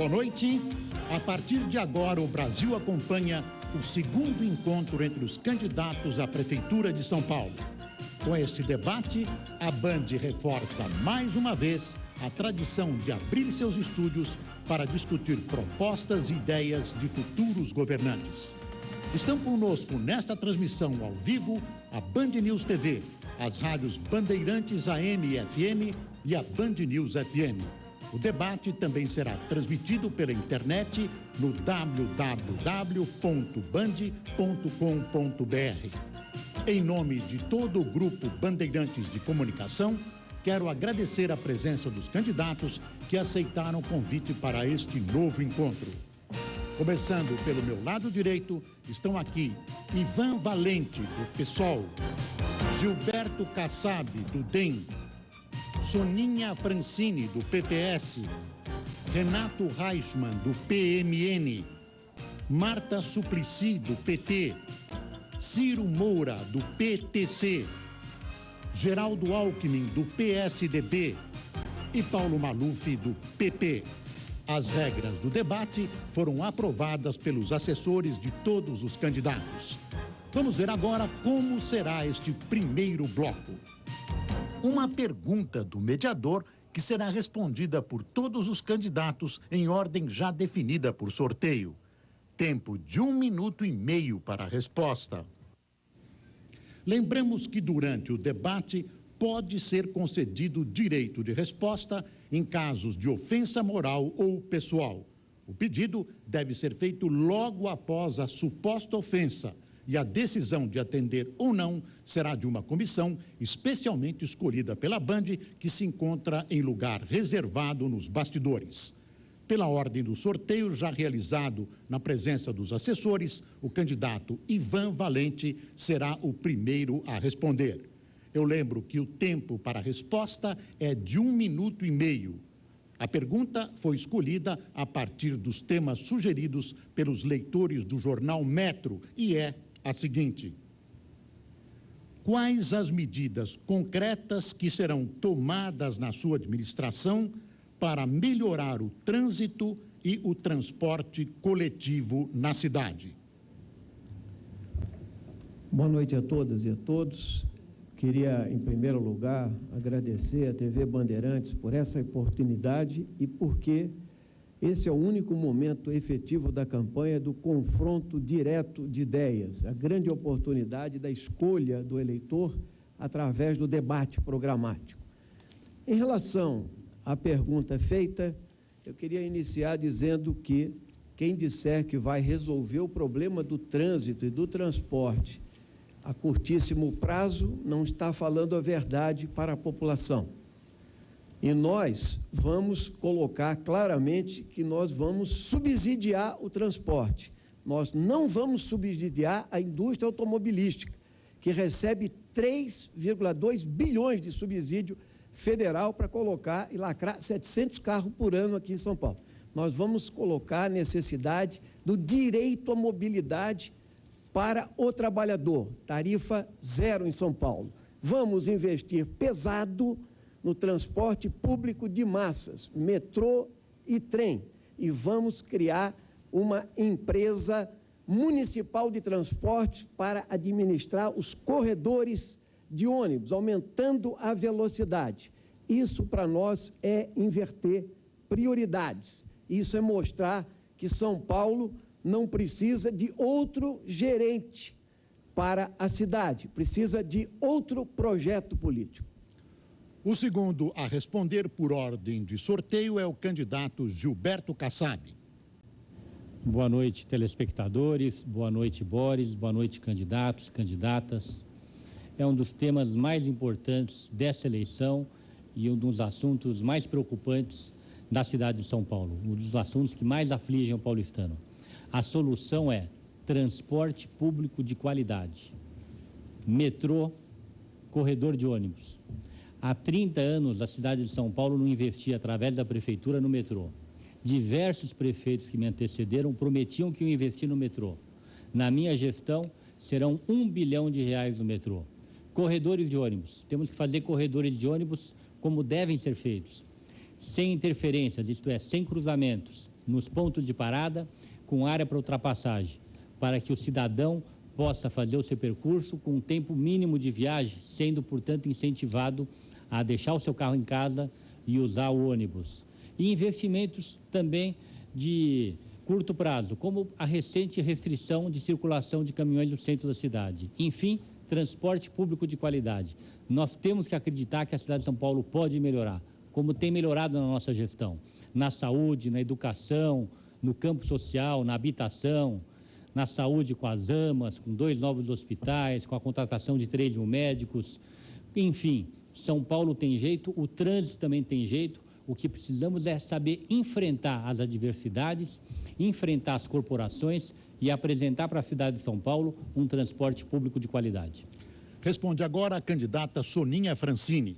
Boa noite. A partir de agora, o Brasil acompanha o segundo encontro entre os candidatos à Prefeitura de São Paulo. Com este debate, a Band reforça mais uma vez a tradição de abrir seus estúdios para discutir propostas e ideias de futuros governantes. Estão conosco nesta transmissão ao vivo a Band News TV, as rádios Bandeirantes AM e FM e a Band News FM. O debate também será transmitido pela internet no www.band.com.br. Em nome de todo o grupo Bandeirantes de Comunicação, quero agradecer a presença dos candidatos que aceitaram o convite para este novo encontro. Começando pelo meu lado direito, estão aqui Ivan Valente, do PSOL, Gilberto Kassab, do DEM, Soninha Francini, do PPS, Renato Reichmann, do PMN, Marta Suplicy, do PT, Ciro Moura, do PTC, Geraldo Alckmin, do PSDB e Paulo Maluf, do PP. As regras do debate foram aprovadas pelos assessores de todos os candidatos. Vamos ver agora como será este primeiro bloco. Uma pergunta do mediador que será respondida por todos os candidatos em ordem já definida por sorteio. Tempo de 1 minuto e meio para a resposta. Lembramos que durante o debate pode ser concedido direito de resposta em casos de ofensa moral ou pessoal. O pedido deve ser feito logo após a suposta ofensa e a decisão de atender ou não será de uma comissão especialmente escolhida pela Band, que se encontra em lugar reservado nos bastidores. Pela ordem do sorteio já realizado na presença dos assessores, o candidato Ivan Valente será o primeiro a responder. Eu lembro que o tempo para a resposta é de 1 minuto e meio. A pergunta foi escolhida a partir dos temas sugeridos pelos leitores do jornal Metro e é a seguinte: quais as medidas concretas que serão tomadas na sua administração para melhorar o trânsito e o transporte coletivo na cidade? Boa noite a todas e a todos. Queria, em primeiro lugar, agradecer à TV Bandeirantes por essa oportunidade e porque esse é o único momento efetivo da campanha do confronto direto de ideias, a grande oportunidade da escolha do eleitor através do debate programático. Em relação à pergunta feita, eu queria iniciar dizendo que quem disser que vai resolver o problema do trânsito e do transporte a curtíssimo prazo não está falando a verdade para a população. E nós vamos colocar claramente que nós vamos subsidiar o transporte. Nós não vamos subsidiar a indústria automobilística, que recebe 3,2 bilhões de subsídio federal para colocar e lacrar 700 carros por ano aqui em São Paulo. Nós vamos colocar a necessidade do direito à mobilidade para o trabalhador, tarifa zero em São Paulo. Vamos investir pesado no transporte público de massas, metrô e trem, e vamos criar uma empresa municipal de transportes para administrar os corredores de ônibus, aumentando a velocidade. Isso para nós é inverter prioridades. Isso é mostrar que São Paulo não precisa de outro gerente para a cidade, precisa de outro projeto político. O segundo a responder por ordem de sorteio é o candidato Gilberto Kassab. Boa noite, telespectadores, boa noite, Boris, boa noite, candidatos, candidatas. É um dos temas mais importantes dessa eleição e um dos assuntos mais preocupantes da cidade de São Paulo, um dos assuntos que mais afligem o paulistano. A solução é transporte público de qualidade, metrô, corredor de ônibus. Há 30 anos, a cidade de São Paulo não investia através da prefeitura no metrô. Diversos prefeitos que me antecederam prometiam que iam investir no metrô. Na minha gestão, serão R$1 bilhão no metrô. Corredores de ônibus. Temos que fazer corredores de ônibus como devem ser feitos. Sem interferências, isto é, sem cruzamentos, nos pontos de parada, com área para ultrapassagem, para que o cidadão possa fazer o seu percurso com um tempo mínimo de viagem, sendo, portanto, incentivado a deixar o seu carro em casa e usar o ônibus. E investimentos também de curto prazo, como a recente restrição de circulação de caminhões no centro da cidade. Enfim, transporte público de qualidade. Nós temos que acreditar que a cidade de São Paulo pode melhorar, como tem melhorado na nossa gestão, na saúde, na educação, no campo social, na habitação, na saúde com as AMAs, com 2 novos hospitais, com a contratação de 3 mil médicos. Enfim, São Paulo tem jeito, o trânsito também tem jeito. O que precisamos é saber enfrentar as adversidades, enfrentar as corporações e apresentar para a cidade de São Paulo um transporte público de qualidade. Responde agora a candidata Soninha Francini.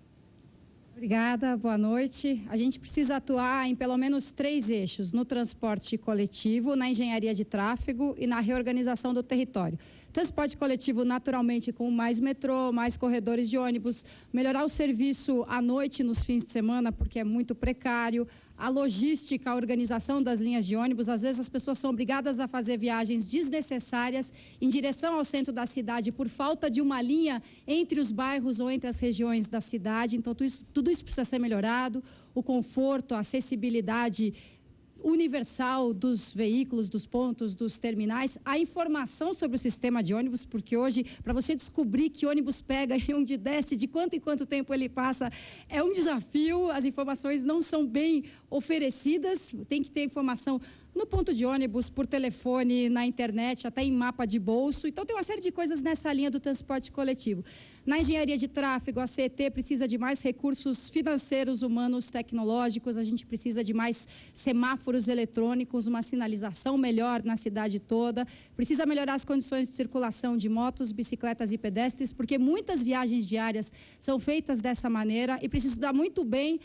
Obrigada, boa noite. A gente precisa atuar em pelo menos 3 eixos: no transporte coletivo, na engenharia de tráfego e na reorganização do território. Transporte coletivo, naturalmente, com mais metrô, mais corredores de ônibus, melhorar o serviço à noite, nos fins de semana, porque é muito precário, a logística, a organização das linhas de ônibus. Às vezes as pessoas são obrigadas a fazer viagens desnecessárias em direção ao centro da cidade por falta de uma linha entre os bairros ou entre as regiões da cidade. Então, tudo isso precisa ser melhorado. O conforto, a acessibilidade universal dos veículos, dos pontos, dos terminais, a informação sobre o sistema de ônibus, porque hoje, para você descobrir que ônibus pega e onde desce, de quanto em quanto tempo ele passa, é um desafio. As informações não são bem oferecidas, tem que ter informação no ponto de ônibus, por telefone, na internet, até em mapa de bolso. Então, tem uma série de coisas nessa linha do transporte coletivo. Na engenharia de tráfego, a CET precisa de mais recursos financeiros, humanos, tecnológicos. A gente precisa de mais semáforos eletrônicos, uma sinalização melhor na cidade toda. Precisa melhorar as condições de circulação de motos, bicicletas e pedestres, porque muitas viagens diárias são feitas dessa maneira, e precisa estudar muito bem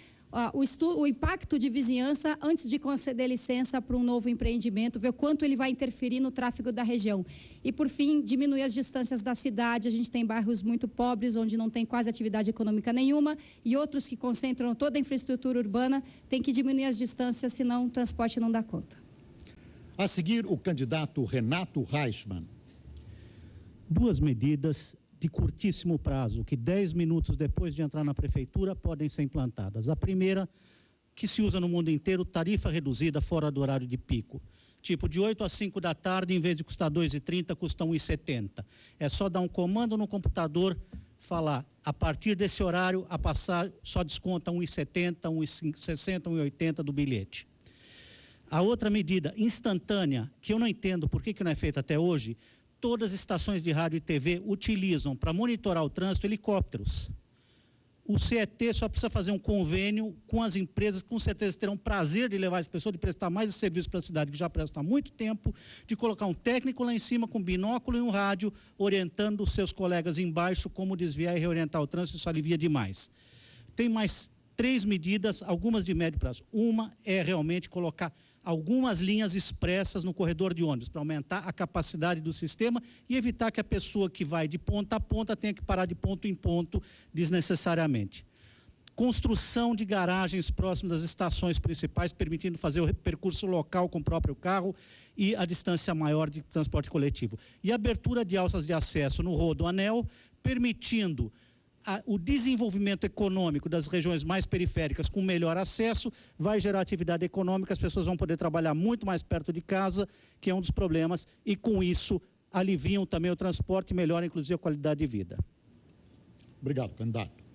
o impacto de vizinhança antes de conceder licença para um novo empreendimento, ver o quanto ele vai interferir no tráfego da região. E, por fim, diminuir as distâncias da cidade. A gente tem bairros muito pobres, onde não tem quase atividade econômica nenhuma, e outros que concentram toda a infraestrutura urbana. Tem que diminuir as distâncias, senão o transporte não dá conta. A seguir, o candidato Renato Reichmann. 2 medidas de curtíssimo prazo, que 10 minutos depois de entrar na prefeitura podem ser implantadas. A primeira, que se usa no mundo inteiro, tarifa reduzida fora do horário de pico. Tipo, de 8 às 5 da tarde, em vez de custar R$ 2,30, custa R$ 1,70. É só dar um comando no computador, falar, a partir desse horário, a passar só desconta R$ 1,70, R$ 1,60, R$ 1,80 do bilhete. A outra medida, instantânea, que eu não entendo por que não é feita até hoje, todas as estações de rádio e TV utilizam para monitorar o trânsito helicópteros. O CET só precisa fazer um convênio com as empresas, com certeza terão prazer de levar as pessoas, de prestar mais esse serviço para a cidade, que já presta há muito tempo, de colocar um técnico lá em cima com binóculo e um rádio, orientando os seus colegas embaixo como desviar e reorientar o trânsito. Isso alivia demais. Tem mais 3 medidas, algumas de médio prazo. Uma é realmente colocar algumas linhas expressas no corredor de ônibus, para aumentar a capacidade do sistema e evitar que a pessoa que vai de ponta a ponta tenha que parar de ponto em ponto desnecessariamente. Construção de garagens próximas das estações principais, permitindo fazer o percurso local com o próprio carro e a distância maior de transporte coletivo. E abertura de alças de acesso no Rodoanel, permitindo o desenvolvimento econômico das regiões mais periféricas com melhor acesso, vai gerar atividade econômica, as pessoas vão poder trabalhar muito mais perto de casa, que é um dos problemas, e com isso aliviam também o transporte e melhoram inclusive a qualidade de vida. Obrigado, candidato.